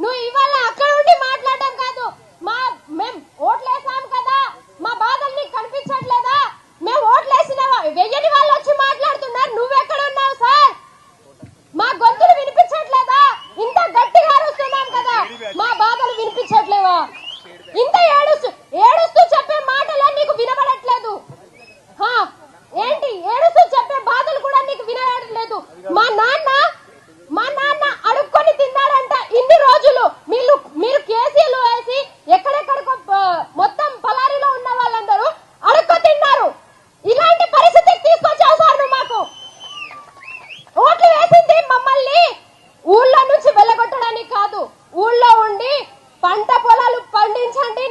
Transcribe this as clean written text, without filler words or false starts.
నువ్వు ఇవాళ అక్కడ ఉండి మాట్లాడడం కాదు, మేము ఓట్లేసాం కదా, మా బాధలు నీకు కనిపించట్లేదా? మేము ఓట్లేసిన వెయ్యని వాళ్ళు వచ్చి మాట్లాడుతున్నారు, నువ్వెక్కడ ఉన్నావు సార్? మా గొంతులు వినిపించట్లేదా? ఇంత గట్టిగా అరుస్తున్నాం కదా, మా బాధలు వినిపించట్లేవా? ఇంత ఏడుస్తూ చెప్పే మాటలే నీకు వినబడట్లేదు. ఏంటి ఏడుస్తూ చెప్పే బాధలు కూడా నీకు వినబడట్లేదు? మా నాన్న అడుక్కొని తిన్నాడంట ఇన్ని రోజులు. మీరు కేసీలు వేసి ఎక్కడెక్కడికో మొత్తం పలారిలో ఉన్న వాళ్ళందరూ అడుక్కు తిన్నారు. ఇలాంటి పరిస్థితికి తీసుకొచ్చావు సార్ నువ్వు. మాకు ఓట్లు వేసింది మమ్మల్ని ఊళ్ళో నుంచి వెళ్ళగొట్టడానికి కాదు, ఊళ్ళో ఉండి పంట పొలాలు పండించండి,